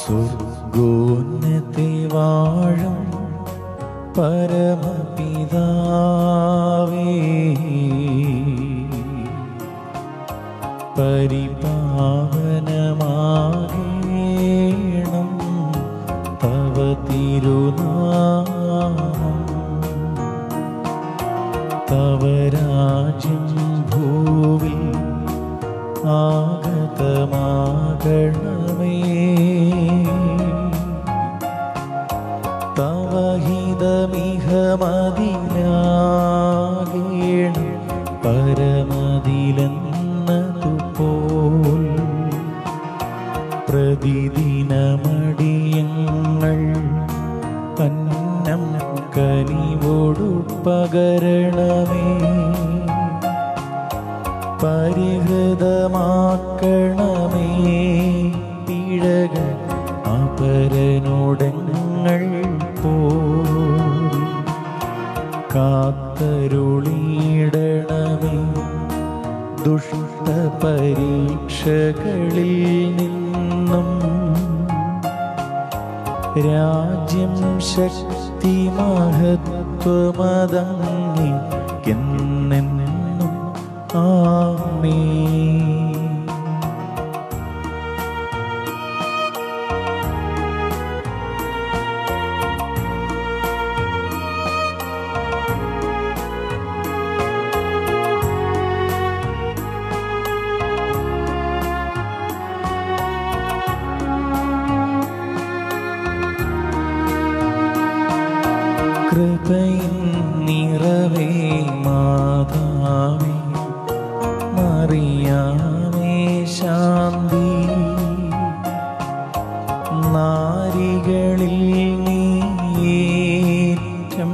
സ്വർഗോന്നതി വാഴും പരമപിതാവേ, പരിപാവനമാകേണം തവ തിരുനാമം. തവ രാജ്യം ഭൂവിൽ ആഗതമാകണമേ. തവ ഹിതമിഹ മദിനാകേണം പരമതിലെന്നതുപോൽ. പ്രതിദിനമടിയങ്ങൾ അന്നം കനിവോടു പകരണമേ. പരിഹൃതമാക്കണമേ പിഴകൾ അപരനോടങ്ങൾ പോൽ. കാത്തരുളിയിടണമേ ദുഷ്ടപരീക്ഷകളിൽ നിന്നും. രാജ്യം ശക്തി മഹത്വമതങ്ങിക്കെന്നെന്നും ആമേൻ. കൃപയിൻ നിറവേ മാതാവേ, മറിയാമേ ശാന്തി. നാരികളിൽ നീയേറ്റം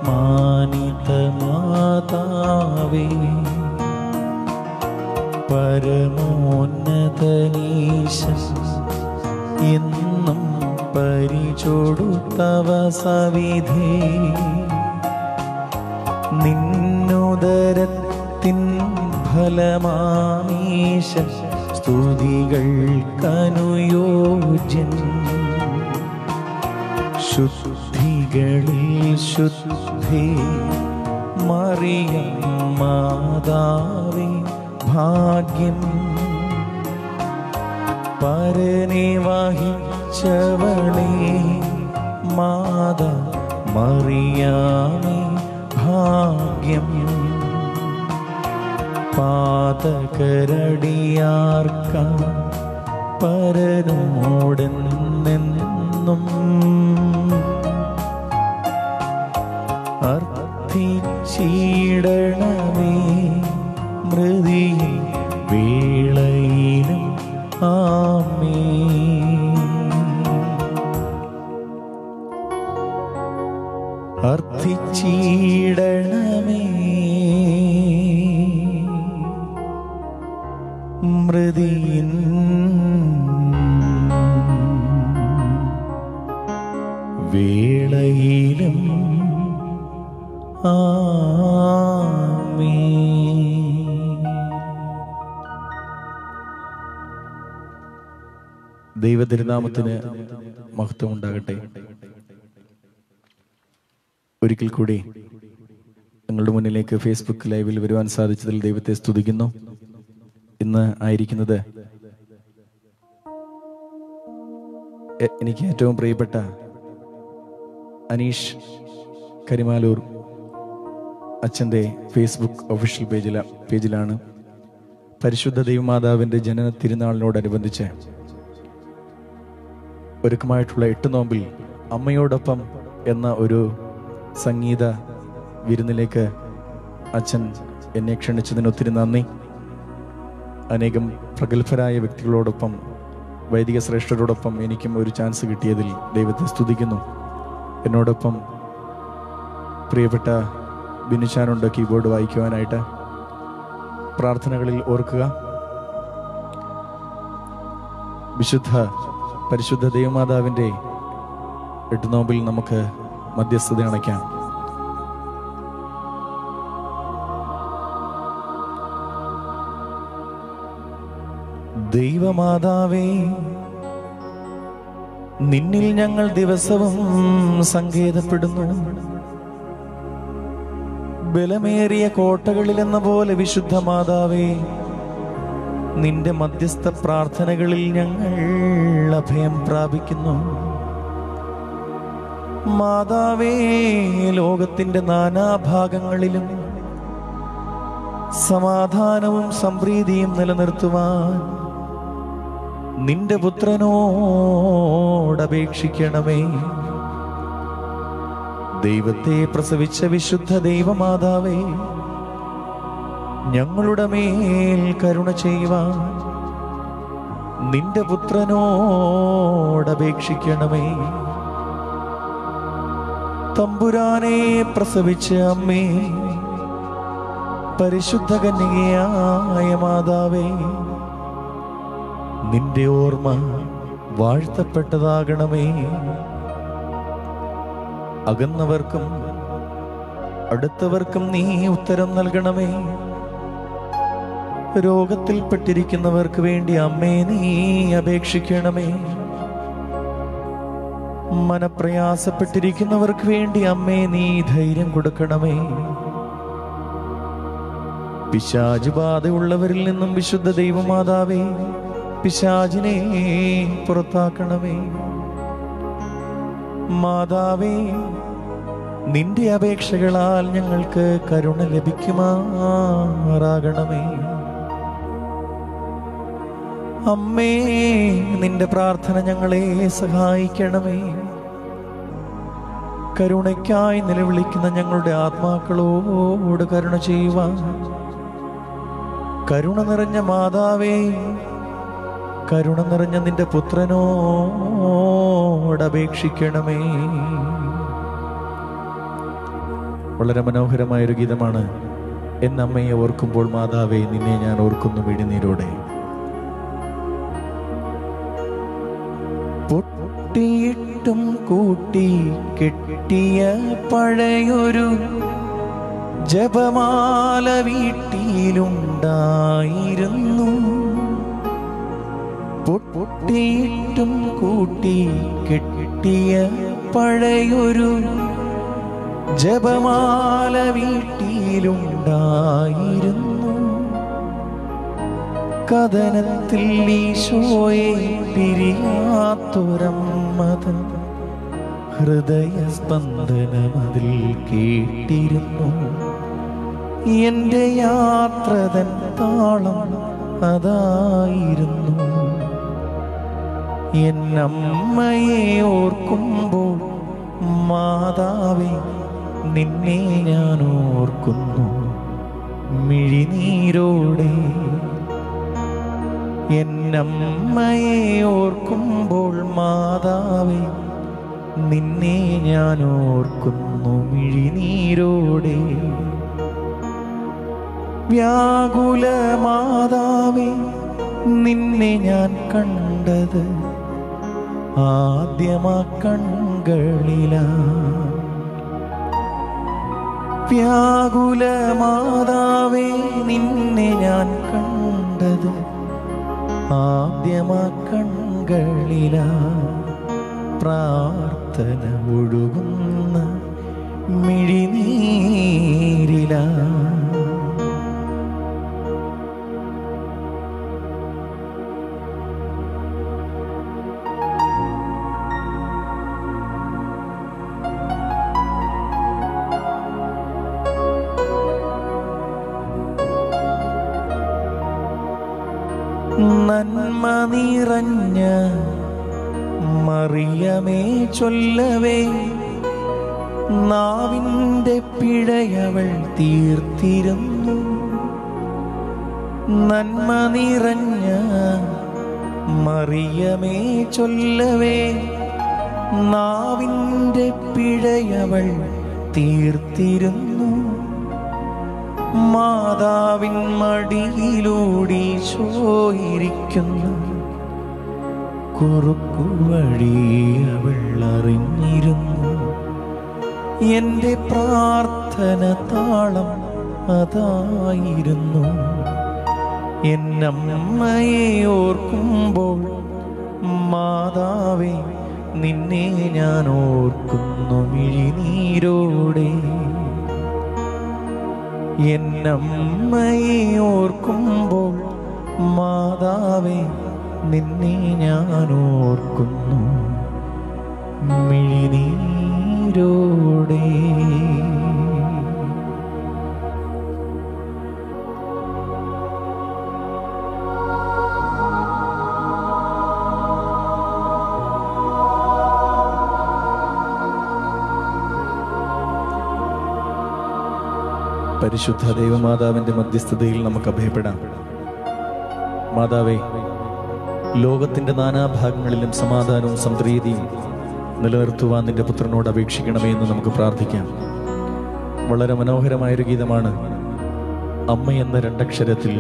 മാനിത മാതാവേ, പരമോന്നതനീശൻ എന്നും പരിചൊടുത്തവ സവിധേ. നിന്നുദരത്തിൻ ഫലമാമീശ സ്തുതികൾക്കനുയോജ്യൻ. ശുദ്ധികളിൽ ശുദ്ധേ മറിയം മാതാവേ ഭാഗ്യം. പരനെ വഹിച്ചവളേ മാതാ മറിയാമേ ഭാഗ്യം. പാതകരടിയാർക്ക പരനോടെന്നെന്നും അർത്ഥിച്ചിടണമേ മൃതിയിൽ വേളയിലും ആമേൻ. അർത്ഥിച്ചിടണമേ മൃതിയിൻ വേളയിലും ആമേൻ. ദൈവതിരുനാമത്തിന് മഹത്വം ഉണ്ടാകട്ടെ. ഒരിക്കൽ കൂടി നിങ്ങളുടെ മുന്നിലേക്ക് ഫേസ്ബുക്ക് ലൈവിൽ വരുവാൻ സാധിച്ചതിൽ ദൈവത്തെ സ്തുതിക്കുന്നു. ഇന്ന് ആയിരിക്കുന്നത് എനിക്ക് ഏറ്റവും പ്രിയപ്പെട്ട അനീഷ് കരിമാലൂർ അച്ഛൻ്റെ ഫേസ്ബുക്ക് ഒഫീഷ്യൽ പേജിലാണ് പരിശുദ്ധ ദൈവമാതാവിൻ്റെ ജനന തിരുനാളിനോടനുബന്ധിച്ച് ഒരുക്കമായിട്ടുള്ള 8 നോമ്പിൽ അമ്മയോടൊപ്പം എന്ന ഒരു സംഗീത വിരുന്നിലേക്ക് അച്ഛൻ എന്നെ ക്ഷണിച്ചതിന് ഒത്തിരി നന്ദി. അനേകം പ്രഗത്ഭരായ വ്യക്തികളോടൊപ്പം വൈദിക ശ്രേഷ്ഠരോടൊപ്പം എനിക്കും ഒരു ചാൻസ് കിട്ടിയതിൽ ദൈവത്തെ സ്തുതിക്കുന്നു. എന്നോടൊപ്പം പ്രിയപ്പെട്ട ബിനുചാനുണ്ട് കീബോർഡ് വായിക്കുവാനായിട്ട്. പ്രാർത്ഥനകളിൽ ഓർക്കുക, പരിശുദ്ധ ദൈവമാതാവിൻ്റെ 8 നോമ്പിൽ നമുക്ക് മധ്യസ്ഥത അണയ്ക്കാം. ദൈവമാതാവേ നിന്നിൽ ഞങ്ങൾ ദിവസവും സങ്കേതപ്പെടുന്നു. ബലമേറിയ കോട്ടകളിലെന്ന പോലെ വിശുദ്ധ മാതാവേ, നിന്റെ മധ്യസ്ഥ പ്രാർത്ഥനകളിൽ ഞങ്ങൾ അഭയം പ്രാപിക്കുന്നു. മാതാവേ, ലോകത്തിന്റെ നാനാഭാഗങ്ങളിലും സമാധാനവും സംപ്രീതിയും നിലനിർത്തുവാൻ നിന്റെ പുത്രനോടപേക്ഷിക്കണമേ. ദൈവത്തെ പ്രസവിച്ച വിശുദ്ധ ദൈവമാതാവേ, ഞങ്ങളുടെ മേൽ കരുണ ചെയ്യുവാൻ നിന്റെ പുത്രനോടപേക്ഷിക്കണമേ. തമ്പുരാനെ പ്രസവിച്ച അമ്മേ, പരിശുദ്ധ കന്യകയായ മാതാവേ, നിന്റെ ഓർമ്മ വാഴ്ത്തപ്പെട്ടതാകണമേ. അകന്നവർക്കും അടുത്തവർക്കും നീ ഉത്തരം നൽകണമേ. രോഗത്തിൽപ്പെട്ടിരിക്കുന്നവർക്ക് വേണ്ടി അമ്മേ നീ അപേക്ഷിക്കണമേ. മനപ്രയാസപ്പെട്ടിരിക്കുന്നവർക്ക് വേണ്ടി അമ്മേ നീ ധൈര്യം കൊടുക്കണമേ. പിശാച് ബാധയുള്ളവരിൽ നിന്നും വിശുദ്ധ ദൈവമാതാവേ, പിശാചിനെ പുറത്താക്കണമേ. മാതാവേ, നിന്റെ അപേക്ഷകളാൽ ഞങ്ങൾക്ക് കരുണ ലഭിക്കുമാറാകണമേ. അമ്മേ, നിന്റെ പ്രാർത്ഥന ഞങ്ങളെ സഹായിക്കണമേ. കരുണയ്ക്കായി നിലവിളിക്കുന്ന ഞങ്ങളുടെ ആത്മാക്കളോട് കരുണ ചെയ്യുവാൻ കരുണ നിറഞ്ഞ മാതാവേ, കരുണ നിറഞ്ഞ നിന്റെ പുത്രനോടപേക്ഷിക്കണമേ. വളരെ മനോഹരമായൊരു ഗീതമാണ്. എന്നമ്മയെ ഓർക്കുമ്പോൾ മാതാവേ, നിന്നെ ഞാൻ ഓർക്കുന്നു മിഴിനീരോടെ. പൊട്ടിയിട്ടും കൂട്ടി കെട്ടിയ പഴയൊരു ജപമാല വീട്ടിലുണ്ടായിരുന്നു. പൊട്ടിയിട്ടും കൂട്ടി കെട്ടിയ പഴയൊരു ജപമാല വീട്ടിലുണ്ടായിരുന്നു. കഥനത്തിൽ ഈശോയെ പിരിയാത്തൊരമ്മതൻ ഹൃദയസ്പന്ദനമതിൽ കേട്ടിരുന്നു. എന്റെ യാത്രതൻ താളം അതായിരുന്നു. എന്നമ്മയെ ഓർക്കുമ്പോൾ മാതാവേ, നിന്നെ ഞാൻ ഓർക്കുന്നു മിഴിനീരോടെ. എന്നമ്മയെ ഓർക്കുമ്പോൾ മാതാവേ, നിന്നെ ഞാൻ ഓർക്കുന്നു മിഴിനീരോടെ. വ്യാകുല മാതാവേ, നിന്നെ ഞാൻ കണ്ടത് ആദ്യമാ കൺകളിലാ. വ്യാകുല മാതാവേ, നിന്നെ ഞാൻ കണ്ടത് ആദ്യമാ കൺകളിലാ. പ്രാർത്ഥന ഒഴുകുന്ന മിഴിനീരിലാ. നന്മ നിറഞ്ഞ മറിയമേ ചൊല്ലവേ, നാവിൻ്റെ പിഴയവൾ തീർത്തിരുന്നു. നന്മ നിറഞ്ഞ മറിയമേ ചൊല്ലവേ, നാവിൻ്റെ പിഴയവൾ തീർത്തിരുന്നു. മാതാവിൻ മടിയിലൂടീശോയിരിക്കുന്നു. കുറുക്കുവഴി അവൾ അറിഞ്ഞിരുന്നു. എൻ്റെ പ്രാർത്ഥന താളം അതായിരുന്നു. എന്നമ്മയെ ഓർക്കുമ്പോൾ മാതാവേ, നിന്നെ ഞാൻ ഓർക്കുന്നു മിഴിനീരോടെ. എന്നമ്മയെ ഓർക്കുമ്പോൾ മാതാവേ നിന്നെ ഞാൻ ഓർക്കുന്നു മിഴിനീരോടെ. പരിശുദ്ധ ദൈവമാതാവിന്റെ മധ്യസ്ഥതയിൽ നമുക്ക് അഭയപ്പെടാം. മാതാവേ, ലോകത്തിന്റെ നാനാഭാഗങ്ങളിലും സമാധാനവും സംപ്രീതിയും നിലനിർത്തുവാൻ നിന്റെ പുത്രനോട് അപേക്ഷിക്കണമേ എന്ന് നമുക്ക് പ്രാർത്ഥിക്കാം. വളരെ മനോഹരമായൊരു ഗീതമാണ്. അമ്മ എന്ന രണ്ടക്ഷരത്തിൽ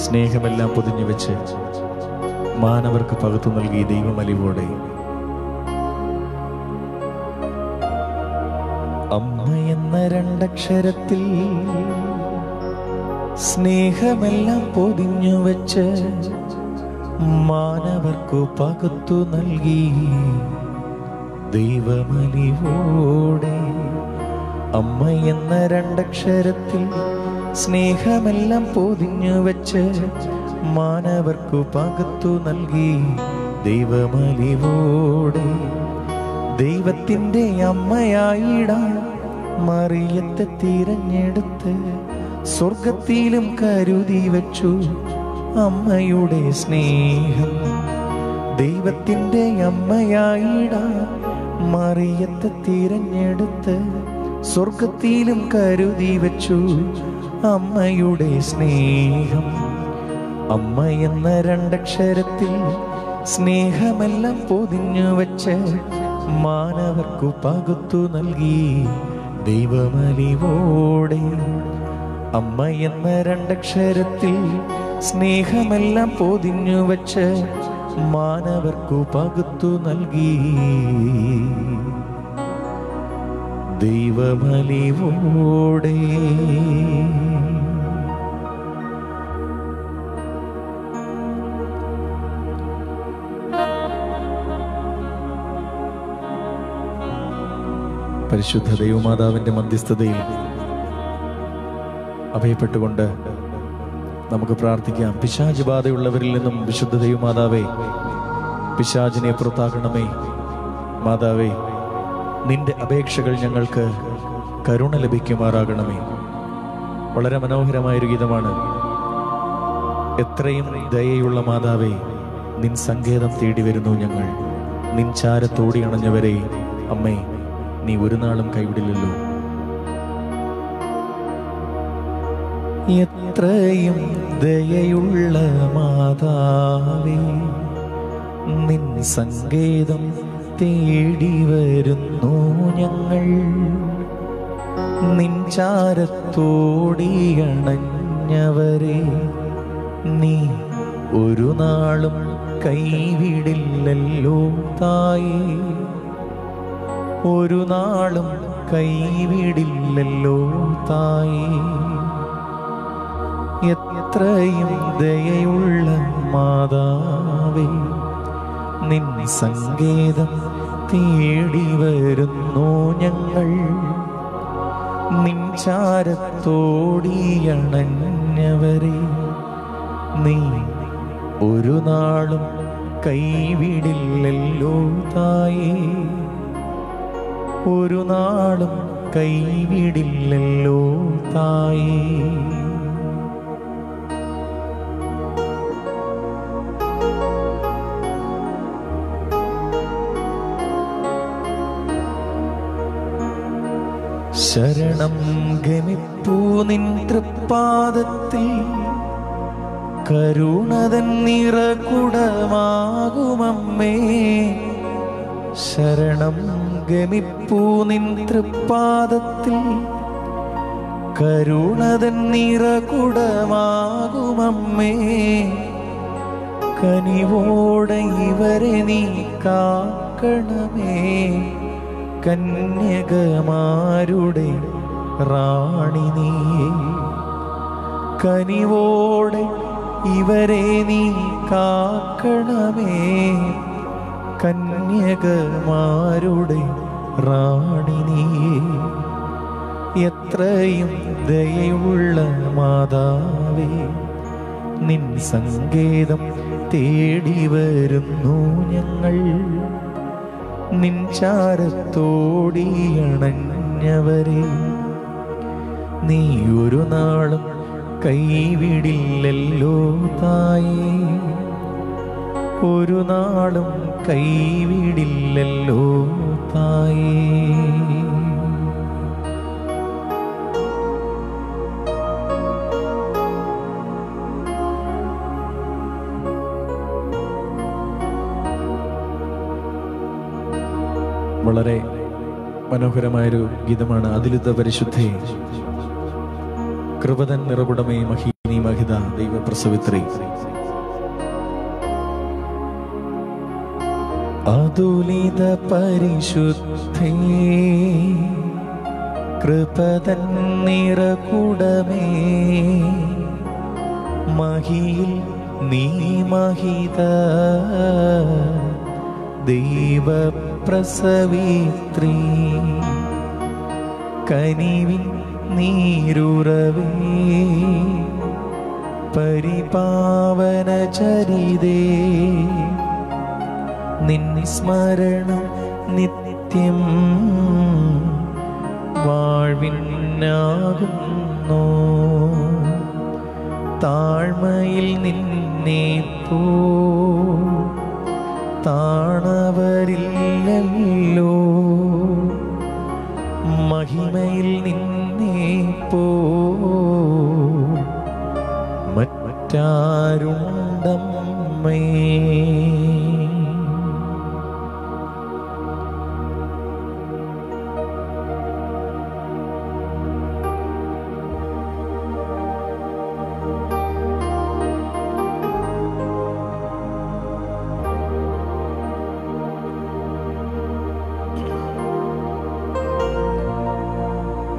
സ്നേഹമെല്ലാം പൊതിഞ്ഞു വെച്ച് മാനവർക്ക് പകർത്തു നൽകി ദൈവമലിവോടെ. അമ്മ എന്ന രണ്ടക്ഷരത്തിൽ സ്നേഹമെല്ലാം പൊതിഞ്ഞു വെച്ച് മാനവർക്കു പകർത്തു നൽകി ദൈവമലിവോടെ. അമ്മ എന്ന രണ്ടക്ഷരത്തിൽ സ്നേഹമെല്ലാം പൊതിഞ്ഞു വെച്ച് മാനവർക്കു പകർത്തു നൽകി ദൈവമലിവോടെ. ദൈവത്തിൻ്റെ അമ്മയായിടാൻ മറിയത്തെ തിരഞ്ഞെടുത്ത് സ്വർഗത്തിലും കരുതി വച്ചു അമ്മയുടെ സ്നേഹം. ദൈവത്തിൻ്റെ അമ്മയായിടാൻ മറിയത്തെ തിരഞ്ഞെടുത്ത് സ്വർഗത്തിലും കരുതി വച്ചു അമ്മയുടെ സ്നേഹം. അമ്മ എന്ന രണ്ടക്ഷരത്തിൽ സ്നേഹമെല്ലാം പൊതിഞ്ഞു വച്ച് മാനവർക്കു പകർത്തു നൽകി ദൈവമലിവോടെ. അമ്മ എന്ന രണ്ടക്ഷരത്തിൽ സ്നേഹമെല്ലാം പൊതിഞ്ഞു വച്ച് മാനവർക്കു പകർത്തു നൽകി ദൈവമലിവോടെ. പരിശുദ്ധ ദൈവമാതാവിന്റെ മധ്യസ്ഥതയിൽ അഭയപ്പെട്ടുകൊണ്ട് നമുക്ക് പ്രാർത്ഥിക്കാം. പിശാച് ബാധയുള്ളവരിൽ നിന്നും വിശുദ്ധ ദൈവമാതാവേ പിശാചിനെ പുറത്താക്കണമേ. മാതാവേ, നിന്റെ അപേക്ഷകൾ ഞങ്ങൾക്ക് കരുണ ലഭിക്കുമാറാകണമേ. വളരെ മനോഹരമായൊരു ഗീതമാണ്. എത്രയും ദയയുള്ള മാതാവേ, നിൻ സങ്കേതം തേടി വരുന്നു ഞങ്ങൾ. നിൻ ചാരത്തോടി അണഞ്ഞവരെ അമ്മേ, നീ ഒരു നാളും കൈവിടില്ലല്ലോ. എത്രയും ദയയുള്ള മാതാവേ, നിൻ സങ്കേതം തേടി വരുന്നു ഞങ്ങൾ. നിൻ ചാരത്തോടി അണഞ്ഞവരെ നീ ഒരു നാളും കൈവിടില്ലല്ലോ തായേ. ഒരു നാളും കൈവിടില്ലല്ലോ തായേ. എത്രയും ദയയുള്ള മാതാവേ, നിൻ സങ്കേതം തേടി വരുന്നു ഞങ്ങൾ. നിൻ ചാരത്തോടി അണഞ്ഞവരെ നീ ഒരു നാളും കൈവിടില്ലല്ലോ തായേ. ഒരു നാളും കൈവിടില്ലല്ലോ തായേ. ശരണം ഗമിപ്പൂ നിൻ തൃപ്പാദത്തിൽ, കരുണതൻ നിറകുടമാകുമമ്മേ. ശരണം ഗമിപ്പൂ നിൻ തൃപ്പാദത്തിൽ, കരുണതൻ നിറകുടമാകുമമ്മേ. കനിവോടെ ഇവരെ നീ കാക്കണമേ. കന്യകമാരുടെ റാണി നീയേ. കനിവോടെ ഇവരെ നീ കാക്കണമേ. കന്യകമാരുടെ റാണി നീയേ, എത്രയും ദയയുള്ള മാതാവേ, നിൻ സങ്കേതം തേടി വരുന്നു ഞങ്ങൾ. നിൻ ചാരത്തോടിയണഞ്ഞവരെ നീ ഒരു നാളും കൈവിടില്ലല്ലോ തായേ, ഒരു നാളും കൈവിടില്ലല്ലോ തായേ. വളരെ മനോഹരമായൊരു ഗീതമാണ്. അതിലുത പരിശുദ്ധേ, കൃപതൻ നിറകുടമേ, മഹീനി മഹിത ദൈവപ്രസവിത്രി. അതുലിത പരിശുദ്ധേ, കൃപതൻ നിറകുടമേ, മഹിയിൽ നീ മഹിത ദൈവപ്രസവിത്രീ. കനിവിൻ നീരുറവേ, പരിപാവന ചരിതേ, നിൻ സ്മരണം നിത്യം വാഴ്വിനാകുന്നു. താഴ്മയിൽ നിന്നെ പോ താണവരില്ലല്ലോ, മഹിമയിൽ നിന്നെ പോ മറ്റാരുണ്ടമ്മേ.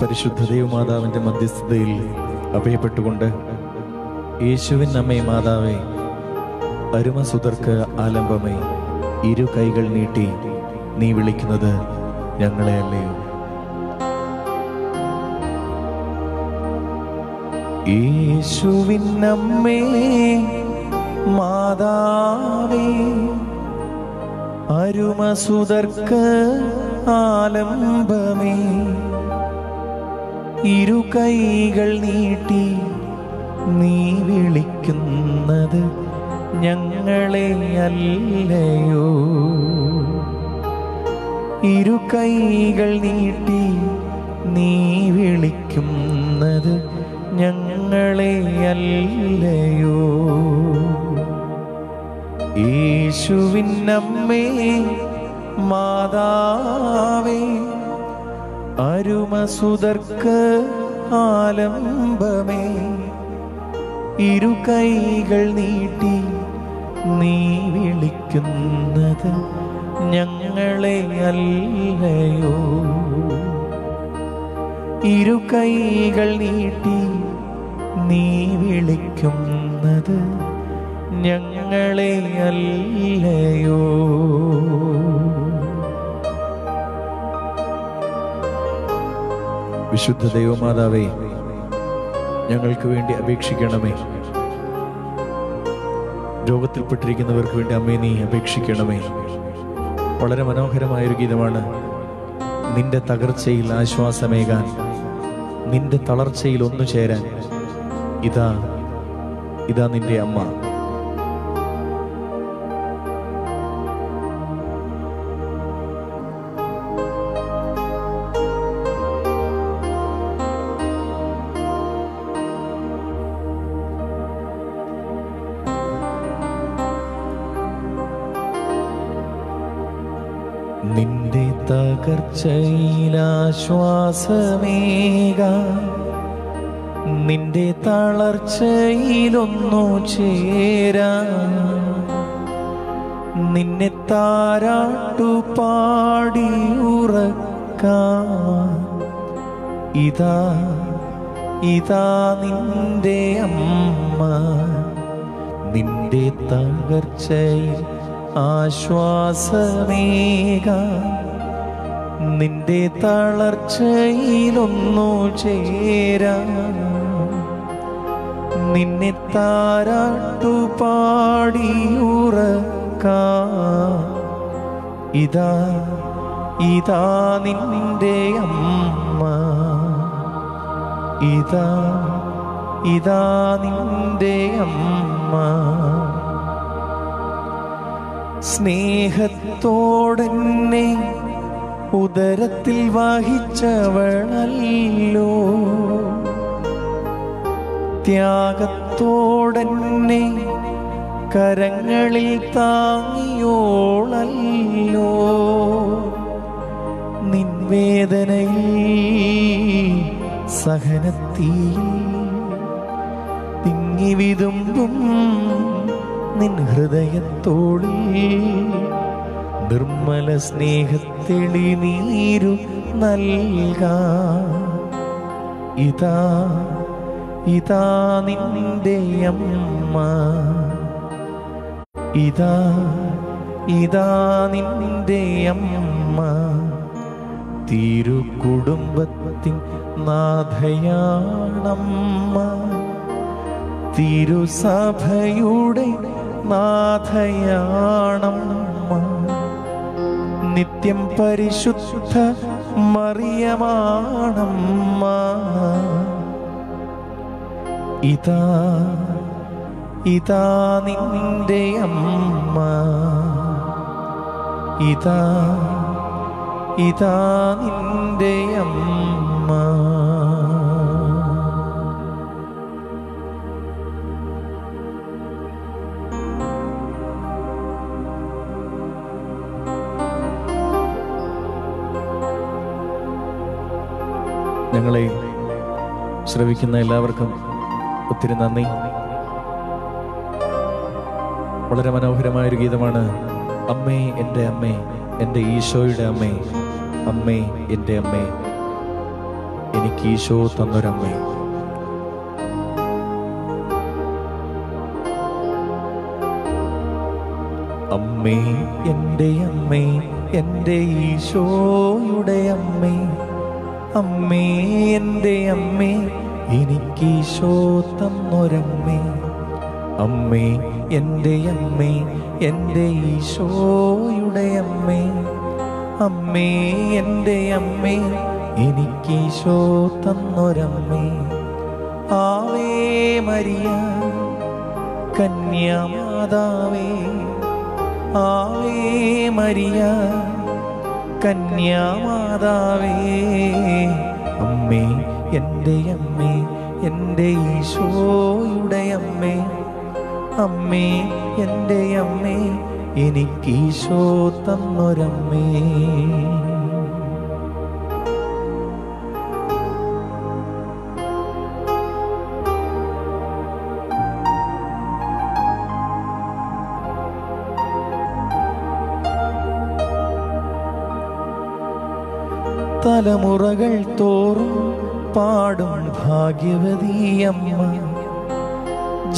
പരിശുദ്ധ ദൈവമാതാവിന്റെ മധ്യസ്ഥതയിൽ അഭയപ്പെട്ടുകൊണ്ട്, യേശുവിൻ അമ്മേ മാതാവേ, അരുമസുതർക്ക് ആലംബമേ, ഇരു കൈകൾ നീട്ടി നീ വിളിക്കുന്നത് ഞങ്ങളെ അല്ലയോ? യേശുവിൻ അമ്മേ മാതാവേ, അരുമസുതർക്ക് ആലംബമേ, ഇരു കൈകൾ നീട്ടി നീ വിളിക്കുന്നത് ഞങ്ങളെ അല്ലയോ? ഇരു കൈകൾ നീട്ടി നീ വിളിക്കുന്നത് ഞങ്ങളെ അല്ലയോ? യേശുവിൻ അമ്മേ മാതാവേ, അരുമസുതർക്ക് ആലംബമേ, ഇരു കൈകൾ നീട്ടി നീ വിളിക്കുന്നത് ഞങ്ങളെ അല്ലയോ? ഇരു കൈകൾ നീട്ടി നീ വിളിക്കുന്നത് ഞങ്ങളെ അല്ലയോ? വിശുദ്ധ ദൈവമാതാവേ, ഞങ്ങൾക്ക് വേണ്ടി അപേക്ഷിക്കണമേ. രോഗത്തിൽപ്പെട്ടിരിക്കുന്നവർക്ക് വേണ്ടി അമ്മേ നീ അപേക്ഷിക്കണമേ. വളരെ മനോഹരമായൊരു ഗീതമാണ്. നിന്റെ തകർച്ചയിൽ ആശ്വാസമേകാൻ, നിന്റെ തളർച്ചയിൽ ഒന്നു ചേരാൻ, ഇതാ ഇതാ നിന്റെ അമ്മ. നിന്റെ തകർച്ചയിലാശ്വാസമേകാൻ, നിന്റെ തളർച്ചയിലൊന്നു ചേരാൻ, നിന്നെ താരാട്ടുപാടി ഉറക്കാൻ, ഇതാ ഇതാ നിന്റെ അമ്മ. നിന്റെ തകർച്ചയിൽ ആശ്വാസമേകാൻ നിന്റെ തളർച്ചയിലൊന്നു ചേരാൻ നിന്നെ താരാട്ടുപാടിയുറക്കാൻ ഇതാ ഇതാ നിന്റെ അമ്മ, ഇതാ ഇതാ നിന്റെ അമ്മ. സ്നേഹത്തോടെന്നെ ഉദരത്തിൽ വഹിച്ചവളല്ലോ, ത്യാഗത്തോടെന്നെ കരങ്ങളിൽ താങ്ങിയോളല്ലോ. നിൻവേദനയിൽ സഹനത്തിൽ തിങ്ങിവിതുമ്പും നിൻ ഹൃദയത്തോളിൽ നിർമ്മല സ്നേഹത്തെളിനീരു നൽകാൻ ഇതാ ഇതാ നിന്റെ അമ്മ, ഇതാ ഇതാ നിന്റെ അമ്മ. തിരുകുടുംബത്തിൻ നാഥയാണമ്മ, തിരുസഭയുടെ നാഥയാണമ്മ. നിത്യം പരിശുദ്ധ മറിയമാണമ്മ. ഇതാ ഇതാ നിന്റെ അമ്മ, ഇതാ ഇതാ നിന്റെ അമ്മ. ഞങ്ങളെ ശ്രവിക്കുന്ന എല്ലാവർക്കും ഒത്തിരി നന്ദി. വളരെ മനോഹരമായൊരു ഗീതമാണ്. അമ്മേ എൻ്റെ അമ്മേ, എൻ്റെ ഈശോയുടെ അമ്മേ, അമ്മേ എൻ്റെ അമ്മേ, എനിക്ക് ഈശോ തന്നൊരമ്മേ. അമ്മേ എൻ്റെ അമ്മേ, എൻ്റെ ഈശോയുടെ അമ്മേ, അമ്മേ എൻ്റെ അമ്മേ, എനിക്കീശോ തന്നൊരമ്മേ. അമ്മേ എൻ്റെ അമ്മേ, എൻ്റെ ഈശോയുടെ അമ്മേ, അമ്മേ എൻ്റെ അമ്മേ, എനിക്കീശോ തന്നൊരമ്മേ. ആവേ മരിയ കന്യാമാതാവേ, ആവേ മരിയ കന്യാമാതാവേ, അമ്മേ എൻ്റെ അമ്മേ, എൻ്റെ ഈശോയുടെ അമ്മേ, അമ്മേ എൻ്റെ അമ്മേ, എനിക്കീശോ തന്നൊരമ്മേ. തലമുറകൾ തോറും പാടും ഭാഗ്യവതിയമ്മ,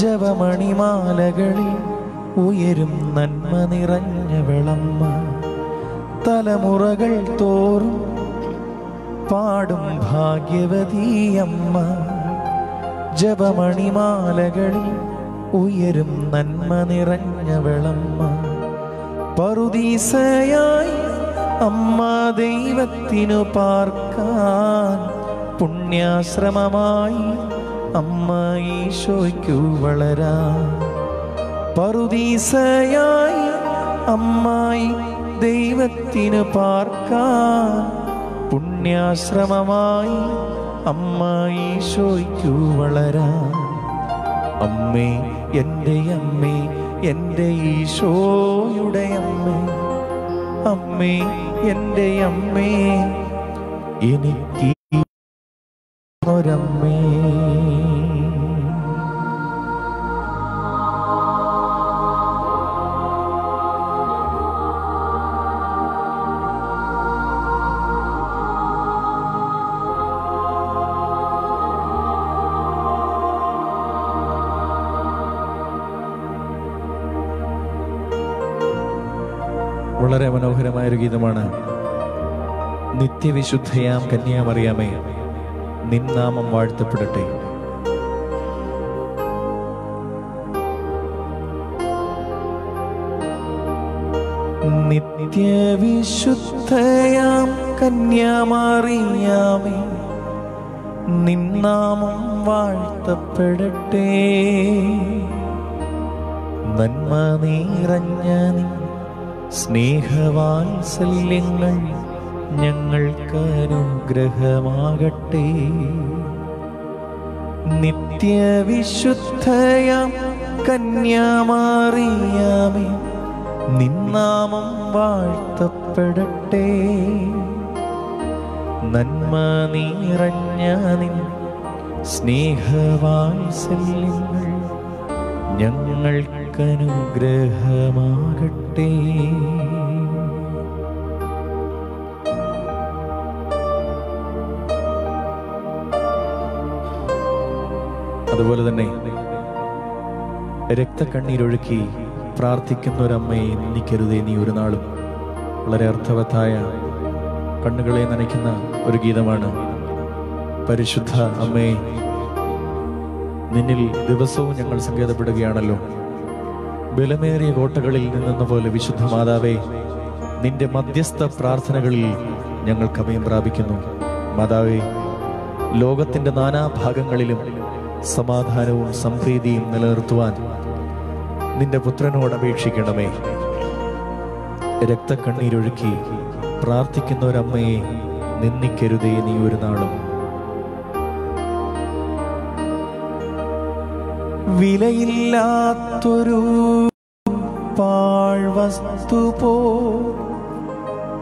ജപമണിമാലകളിൽ ഉയരും നന്മ നിറഞ്ഞവളമ്മ. തലമുറകൾ തോറും പാടും ഭാഗ്യവതിയമ്മ, ജപമണിമാലകളിൽ ഉയരും നന്മ നിറഞ്ഞവളമ്മ. പറുദീസയായി അമ്മ ദൈവത്തിനു പാർക്കാൻ, പുണ്യാശ്രമമായി അമ്മ ഈശോയ്ക്കു വളരാൻ. പറുദീസയായി അമ്മായി ദൈവത്തിനു പാർക്കാൻ, പുണ്യാശ്രമമായി അമ്മ ഈശോയ്ക്കു വളരാൻ. അമ്മേ എൻ്റെ അമ്മേ, എൻ്റെ ഈശോയുടെ അമ്മേ, അമ്മേ എൻ്റെ അമ്മേ, എനിക്ക് ഒരമ്മേ. വളരെ മനോഹരമായൊരു ഗീതമാണ്. നിത്യവിശുദ്ധയാം കന്യാമറിയാമേ, നിൻ നാമം വാഴ്ത്തപ്പെടട്ടെ. നിത്യവിശുദ്ധയാം കന്യാമറിയാമേ, നിൻ നാമം വാഴ്ത്തപ്പെടട്ടെ. നന്മ നിറഞ്ഞ നിൻ സ്നേഹവാത്സല്യങ്ങൾ ഞങ്ങൾക്കനുഗ്രഹമാകട്ടെ. നിത്യവിശുദ്ധയാം കന്യാമറിയാമേ, നിൻ നാമം വാഴ്ത്തപ്പെടട്ടെ. നന്മ നിറഞ്ഞ നിൻ സ്നേഹവാത്സല്യങ്ങൾ ഞങ്ങൾക്കനുഗ്രഹമാകട്ടെ. അതുപോലെ തന്നെ രക്തക്കണ്ണീരൊഴുക്കി പ്രാർത്ഥിക്കുന്ന ഒരമ്മയെ നിന്ദിക്കരുതേ നീ ഒരു നാളും. വളരെ അർത്ഥവത്തായ, കണ്ണുകളെ നനയ്ക്കുന്ന ഒരു ഗീതമാണ്. പരിശുദ്ധ അമ്മേ, നിന്നിൽ ദിവസവും ഞങ്ങൾ സങ്കേതപ്പെടുകയാണല്ലോ. ബലമേറിയ കോട്ടകളിൽ നിന്നെന്ന പോലെ വിശുദ്ധ മാതാവേ, നിന്റെ മധ്യസ്ഥ പ്രാർത്ഥനകളിൽ ഞങ്ങൾക്ക് അഭയം പ്രാപിക്കുന്നു. മാതാവേ, ലോകത്തിൻ്റെ നാനാഭാഗങ്ങളിലും സമാധാനവും സംപ്രീതിയും നിലനിർത്തുവാൻ നിന്റെ പുത്രനോട് അപേക്ഷിക്കണമേ. രക്തക്കണ്ണീരൊഴുക്കി പ്രാർത്ഥിക്കുന്ന ഒരമ്മയെ നിന്ദിക്കരുതേ നീ ഒരു നാളും. വിലയില്ലാത്തൊരു പാഴ്വസ്തു പോ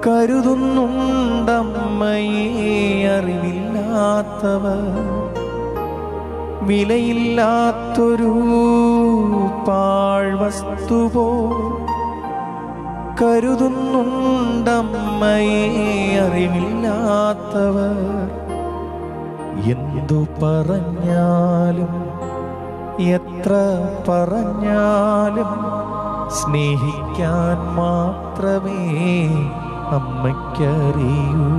കരുതുന്നുണ്ടമ്മയെ അറിവില്ലാത്തവർ. വിലയില്ലാത്തൊരു പാഴ്വസ്തു പോ കരുതുന്നുണ്ടമ്മയെ അറിവില്ലാത്തവർ. എന്തു പറഞ്ഞാലും എത്ര പറഞ്ഞാലും സ്നേഹിക്കാൻ മാത്രമേ അമ്മയ്ക്കറിയൂ.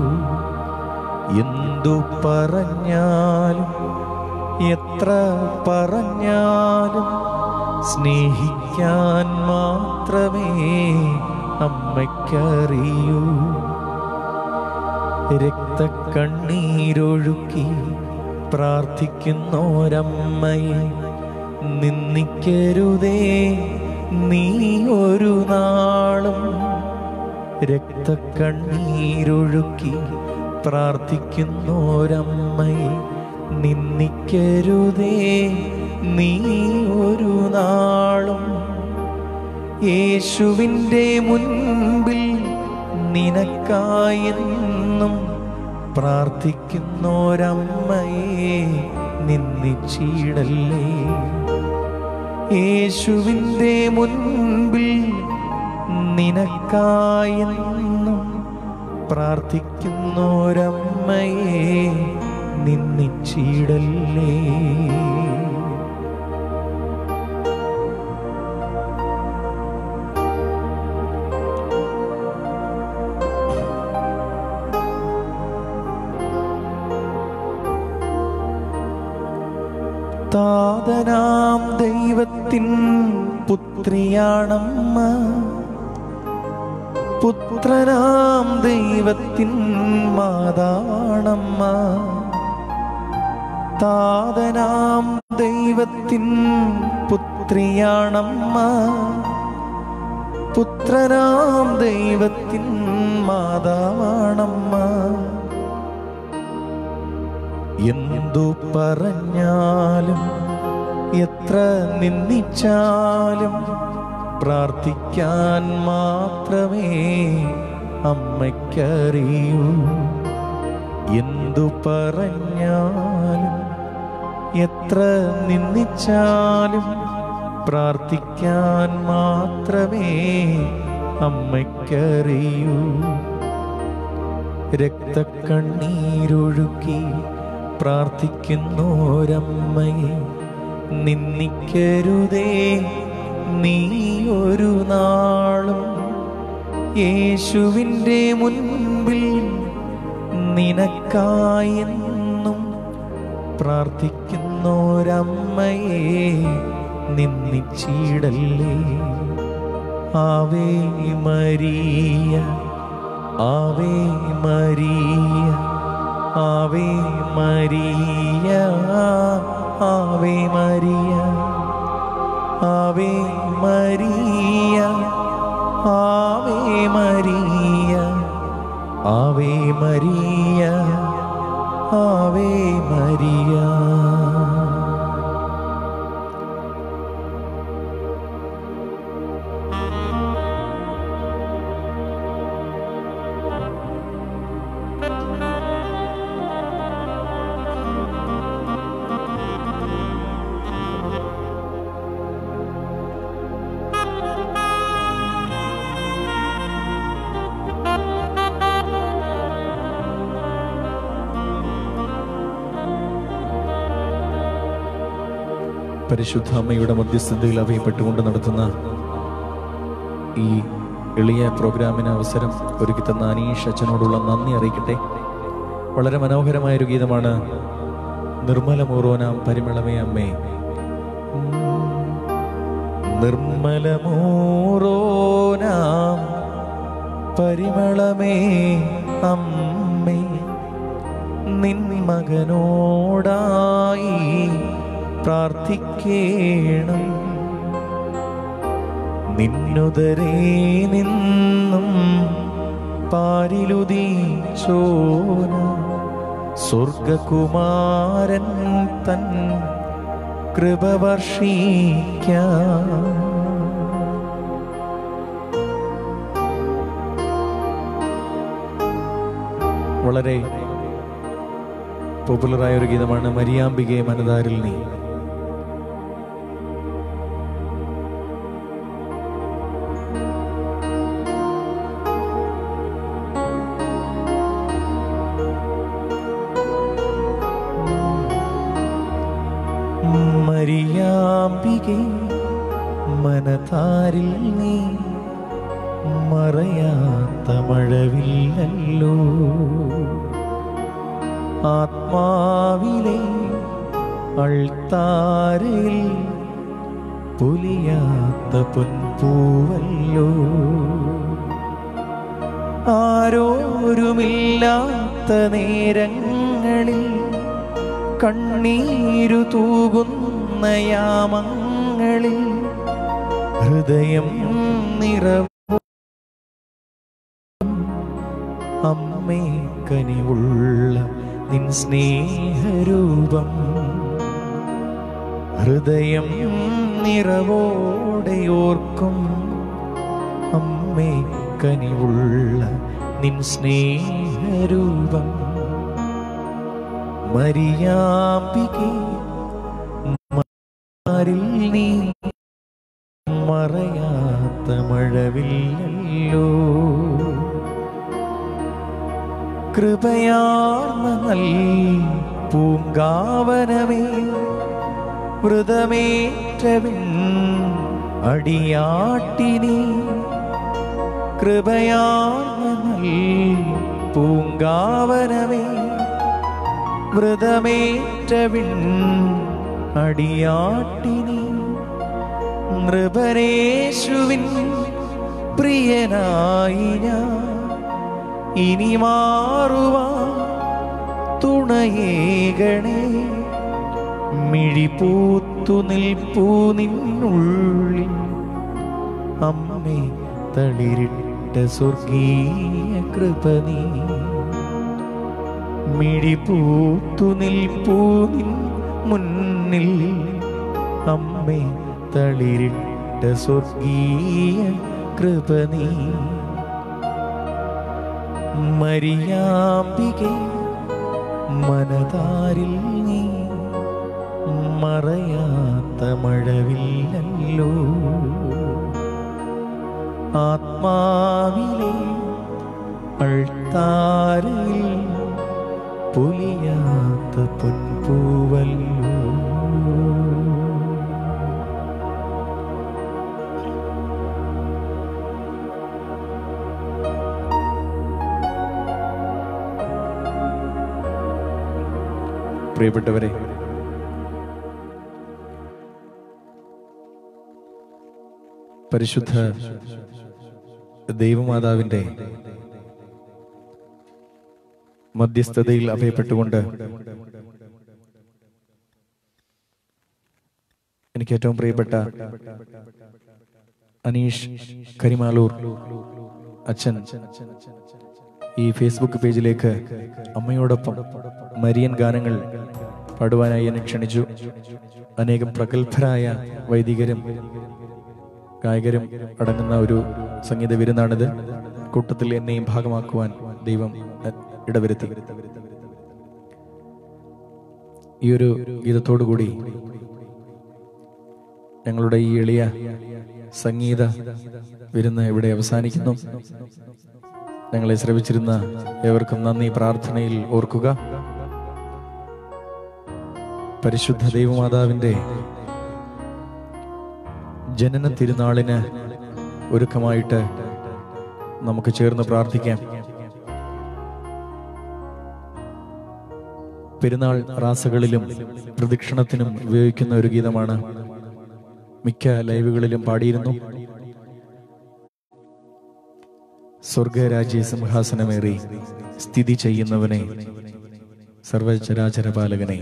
എന്തു പറഞ്ഞാലും എത്ര പറഞ്ഞാലും സ്നേഹിക്കാൻ മാത്രമേ അമ്മയ്ക്കറിയൂ. രക്തക്കണ്ണീരൊഴുക്കി പ്രാർത്ഥിക്കുന്നോരമ്മയെ നിന്ദിക്കരുതേ നീ ഒരു നാളും. രക്തക്കണ്ണീരൊഴുക്കി പ്രാർത്ഥിക്കുന്നോരമ്മയെ നിന്ദിക്കരുതേ നീ ഒരു നാളും. യേശുവിൻ്റെ മുൻപിൽ നിനക്കായെന്നും പ്രാർത്ഥിക്കുന്നോരമ്മയെ നിന്ദിച്ചിടല്ലേ. യേശുവിൻ്റെ മുൻപിൽ നിനക്കായെന്നും പ്രാർത്ഥിക്കുന്നോരമ്മയെ നിന്ദിച്ചിടല്ലേ. താതനാം ദൈവത്തിൻ പുത്രിയാണമ്മ, പുത്രനാം ദൈവത്തിൻ മാതാവാണമ്മ. താതനാം ദൈവത്തിൻ പുത്രിയാണമ്മ, പുത്രനാം ദൈവത്തിൻ മാതാവാണമ്മ. എന്തു പറഞ്ഞാലും എത്ര നിന്ദിച്ചാലും പ്രാർത്ഥിക്കാൻ മാത്രമേ അമ്മയ്ക്കറിയൂ. എന്തു പറഞ്ഞാലും എത്ര നിന്ദിച്ചാലും പ്രാർത്ഥിക്കാൻ മാത്രമേ അമ്മയ്ക്കറിയൂ. രക്തക്കണ്ണീരൊഴുക്കി പ്രാർത്ഥിക്കുന്നോരമ്മയെ നിന്ദിക്കരുതേ നീ ഒരു നാളും. യേശുവിൻ്റെ മുൻപിൽ നിനക്കായെന്നും പ്രാർത്ഥിക്കുന്നോരമ്മയെ നിന്ദിച്ചിടല്ലേ. Ave Maria, Ave Maria, Ave Maria, Ave Maria, Ave Maria, Ave Maria, Ave Maria, Ave Maria. പരിശുദ്ധ അമ്മയുടെ മധ്യസ്ഥതയിൽ അഭയപ്പെട്ടുകൊണ്ട് നടത്തുന്ന ഈ എളിയ പ്രോഗ്രാമിന് അവസരം ഒരുക്കി തന്ന അനീഷ് അച്ഛനോടുള്ള നന്ദി അറിയിക്കട്ടെ. വളരെ മനോഹരമായൊരു ഗീതമാണ് നിർമ്മലമൂറോനാം പരിമളമേ അമ്മേ. നിർമ്മലമൂറോനാം പരിമളമേ അമ്മേ, നിൻ മകനോടായി പ്രാർത്ഥിക്കേണം. നിന്നുദരേ നിന്നും പാരിലുദീച്ചോന സ്വർഗകുമാരൻ തൻ കൃപ വർഷിക്കാം. വളരെ പോപ്പുലറായ ഒരു ഗീതമാണ് മരിയാമ്പികെ മനതാരിൽ നീ. മരിയാമ്പികെ മനതാരിൽ നീ, മറയാത്ത മഴവില്ലല്ലോ. ആത്മാവിലെ അൾത്താരയിൽ പൊലിയാത്ത പൊൻപൂവല്ലോ. ആരോരുമില്ലാത്ത നേരങ്ങളിൽ കണ്ണീരു തൂകുന്ന യാമങ്ങളിൽ ഹൃദയം നിറവും അമ്മേ കനിവുള്ള നിൻ സ്നേഹരൂപം. ഹൃദയം നിറവോടെയോർക്കും അമ്മേ കനിവുള്ള നിൻ സ്നേഹരൂപം. മരിയാമ്പികെ മനതാരിൽ നീ, മറയാത്ത മഴവില്ലല്ലോ. കൃപയാർന്ന നൽ പൂങ്കാവനമേ, വ്രതമേറ്റവിൻ അടിയാട്ടിനി. കൃപയാർന്ന നൽ പൂങ്കാവനമേ, വ്രതമേറ്റവിൻ അടിയാട്ടിനി. നൃപരേശുവിൻ പ്രിയനായി ഞാൻ ഇനി മാറുവാൻ തുണയേകണേ. മിഴിപൂത്തു നിൽപ്പൂ നിന്നുള്ളിൽ അമ്മേ തളിരിട്ട സ്വർഗീയ കൃപ നീ. മിഴിപൂത്തു നിൽപ്പൂ നിൻ മുന്നിൽ അമ്മേ തളിരിട്ട സ്വർഗീയ കൃപ നീ. മരിയാമ്പികെ മനതാരിൽ നീ, മറയാത്ത മഴവില്ലല്ലോ. ആത്മാവിലെ അൾത്താരയിൽ പൊലിയാത്ത പൊൻപൂവല്ലോ. പ്രിയപ്പെട്ടവരെ, പരിശുദ്ധ ദൈവമാതാവിൻ്റെ മധ്യസ്ഥതയിൽ അഭയപ്പെട്ടുകൊണ്ട് എനിക്ക് ഏറ്റവും പ്രിയപ്പെട്ട അനീഷ് കരിമാലൂർ അച്ഛൻ ഈ ഫേസ്ബുക്ക് പേജിലേക്ക് അമ്മയോടൊപ്പം മരിയൻ ഗാനങ്ങൾ പാടുവാനായി എന്നെ ക്ഷണിച്ചു. അനേകം പ്രഗത്ഭരായ വൈദികരും ഗായകരും അടങ്ങുന്ന ഒരു സംഗീത വിരുന്നാണിത്. കൂട്ടത്തിൽ എന്നെയും ഭാഗമാക്കുവാൻ ദൈവം ഇടവരുത്തി. ഈ ഒരു ഗീതത്തോടുകൂടി ഞങ്ങളുടെ ഈ എളിയ സംഗീത വിരുന്ന് ഇവിടെ അവസാനിക്കുന്നു. ഞങ്ങളെ ശ്രവിച്ചിരുന്ന ഏവർക്കും നന്ദി പ്രാർത്ഥനയിൽ ഓർക്കുക. പരിശുദ്ധ ദൈവമാതാവിൻ്റെ ജനന തിരുനാളിന് ഒരുക്കമായിട്ട് നമുക്ക് ചേർന്ന് പ്രാർത്ഥിക്കാം. പെരുന്നാൾ റാസകളിലും പ്രദക്ഷിണത്തിനും ഉപയോഗിക്കുന്ന ഒരു ഗീതമാണ്. മിക്ക ലൈവുകളിലും പാടിയിരുന്നു. സ്വർഗരാജ്യ സിംഹാസനമേറി സ്ഥിതി ചെയ്യുന്നവനെ, സർവചരാചരപാലകനെ.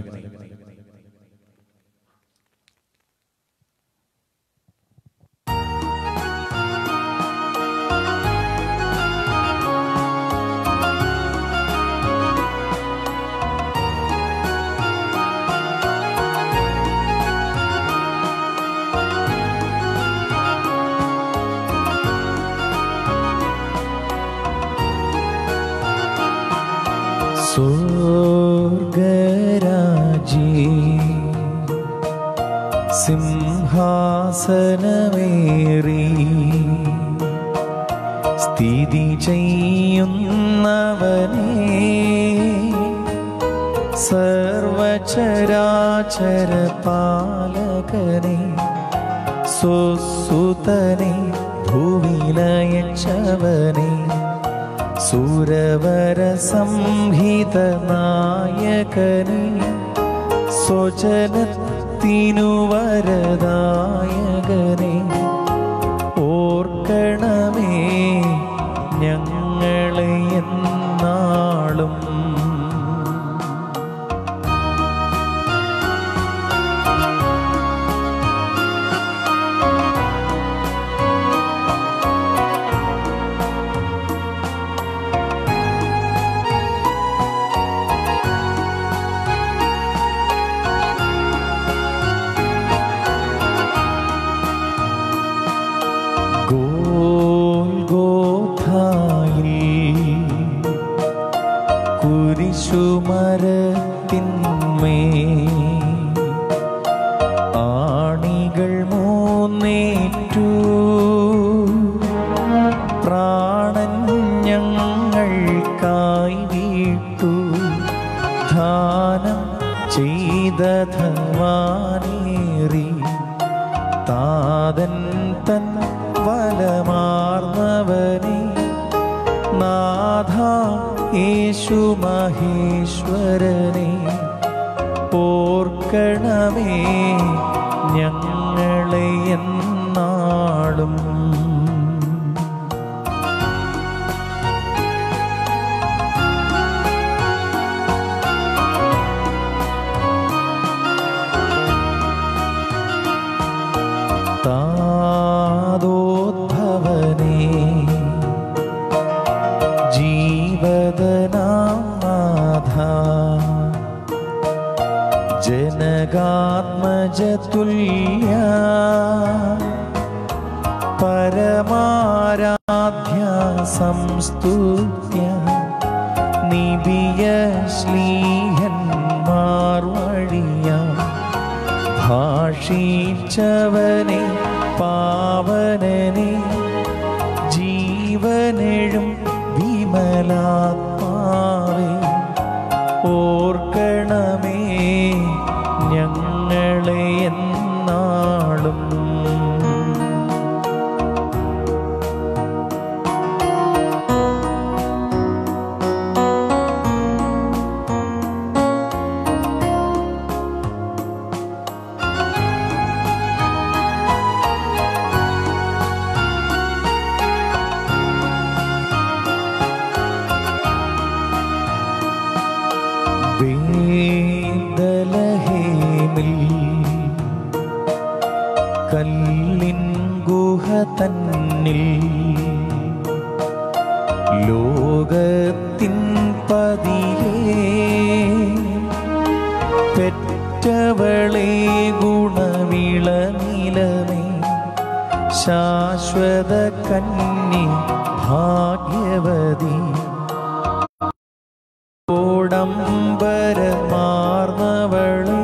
സ്വർഗരാജ്യേ സിംഹാസനമേറി സ്ഥിതി ചെയ്യുന്നവനേ, സർവചരാചരപാലകനെ, സ്വസുതനെ ഭൂവിലയച്ചവനെ, സുരവര സംഹിത നായകനെ, സ്വജനത്തിനു വരദായകനെ, ഓർക്കണമേ ഞങ്ങളെ എന്നാളും. കുരിശുമരത്തിന്മേൽ ആണികൾ മൂന്നേറ്റു, പ്രാണൻ ഞങ്ങൾക്കായി വീട്ടു, ദാനം ചെയ്ത ധവാനേറി, താതൻ തൻ വലമാർന്നവനെ, നാഥ യേശു മഹേശ്വരനെ, ഓർക്കണമേ ഞങ്ങളെ എന്നാളും. താതോദ്ഭവനേ, ജീവദനാഥ, ജനകാത്മജതുല്യ, പരമാരാധ്യ സംസ്തുത്യ, നിബിയ ശ്ലീഹന്മാർ വഴിയ, ഭാഷിച്ചവനെ പാവനനെ, ജീവനെഴും വിമലാത്മാവേ, ഓർക്കണമേ ഞങ്ങളെ എന്നാളും. തമ്മിൽ കല്ലിൻ ഗുഹ തന്നിൽ ലോകത്തിൻ പതിയേ പെറ്റവളെ ഗുണവിളനിലമേ ശാശ്വത കന്നി ഭാഗ്യവതി ഓടംബരമാർന്നവളെ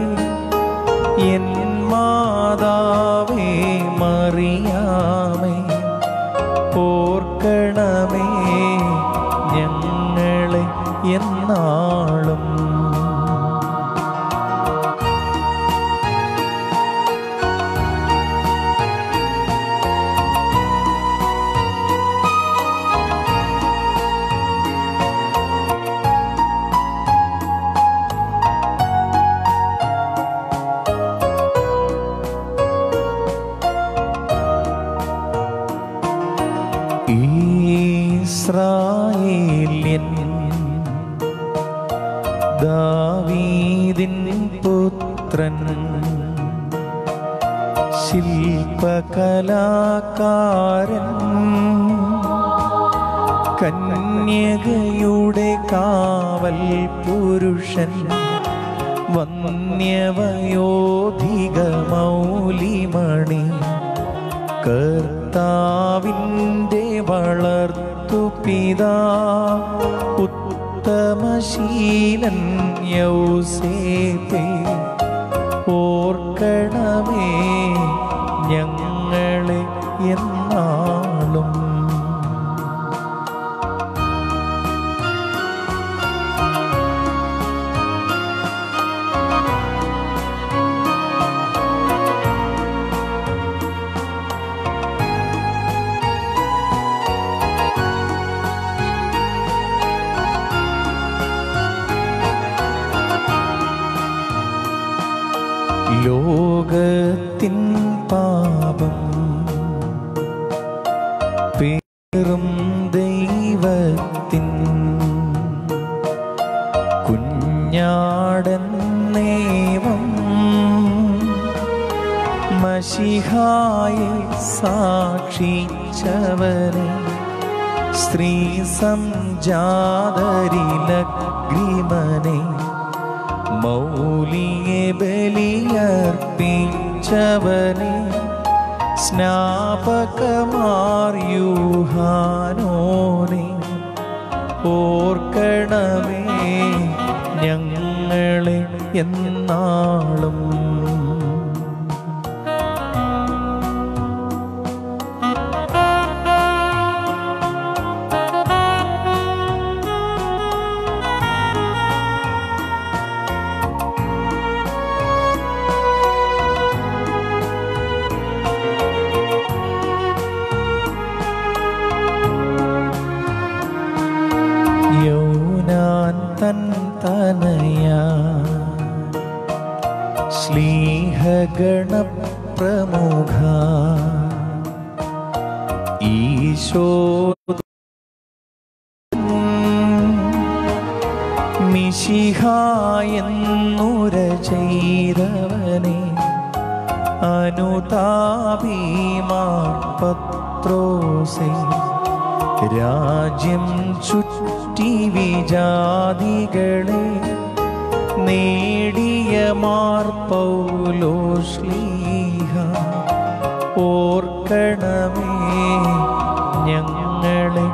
എൻ മാതാവേ മറിയാമേ ഓർക്കണമേ ഞങ്ങളെ എന്നാളും. ഇസ്രായേല്യൻ ദാവീദിൻ പുത്രൻ ശില്പകലാകാരൻ കന്യകയുടെ കാവൽ പുരുഷൻ വന്യവയോധിക മൗലിമണി കർത്താവിൻ്റെ വളർത്തുപിതാ ഉത്തമശീലൻ യൗസേപ്പേ ഓർക്കണമേ ഞങ്ങളെ എന്നാളും. ലോകത്തിൻ പാപം പേറും ദൈവത്തിൻ കുഞ്ഞാടെന്നേവം മശിഹായെ സാക്ഷിച്ചവനെ സ്ത്രീ സംജാതരിലഗ്രിമനെ മൗലിയെ ബലിയർപ്പിച്ചവനെ സ്നാപകമാർയൂഹാനോനെ ഓർക്കണമേ ഞങ്ങളെ എന്നാളും. തൻ തനയ ശ്ലീഹഗണപ്രമുഖ ഈശോ മിശിഹായെന്നുര ചെയ്തവനെ അനുതാപിമാർ പത്രോസേ രാജ്യം ചുറ്റി വിജാതികളെ നേടിയ മാർ പൗലോശ്ലീഹ ഓർക്കണമേ ഞങ്ങളെ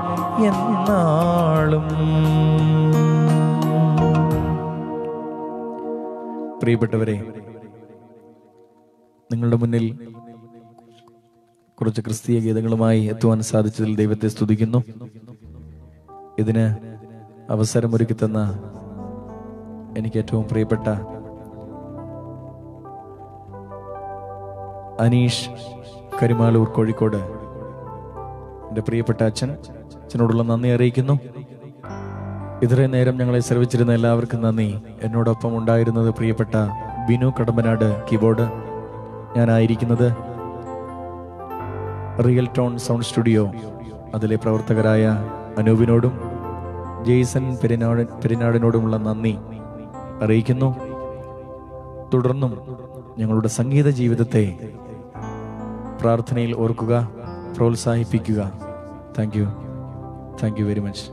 എന്നാളും. പ്രിയപ്പെട്ടവരെ, നിങ്ങളുടെ മുന്നിൽ കുറച്ച് ക്രിസ്തീയ ഗീതങ്ങളുമായി എത്തുവാൻ സാധിച്ചതിൽ ദൈവത്തെ സ്തുതിക്കുന്നു. ഇതിന് അവസരമൊരുക്കി തന്ന എനിക്ക് ഏറ്റവും പ്രിയപ്പെട്ട അനീഷ് കരിമാലൂർ കോഴിക്കോട്, എൻ്റെ പ്രിയപ്പെട്ട അച്ഛനോടുള്ള നന്ദി അറിയിക്കുന്നു. ഇത്രയും നേരം ഞങ്ങളെ സേവിച്ചിരുന്ന എല്ലാവർക്കും നന്ദി. എന്നോടൊപ്പം ഉണ്ടായിരുന്നത് പ്രിയപ്പെട്ട ബിനു കടമ്പനാട് കീബോർഡ്. ഞാനായിരിക്കുന്നത് റിയൽ ടോൺ സൗണ്ട് സ്റ്റുഡിയോ, അതിലെ പ്രവർത്തകരായ അനൂപിനോടും ജെയ്സൺ പെരിനാടിനോടുമുള്ള നന്ദി അറിയിക്കുന്നു. തുടർന്നും ഞങ്ങളുടെ സംഗീത ജീവിതത്തെ പ്രാർത്ഥനയിൽ ഓർക്കുക, പ്രോത്സാഹിപ്പിക്കുക. Thank you very much.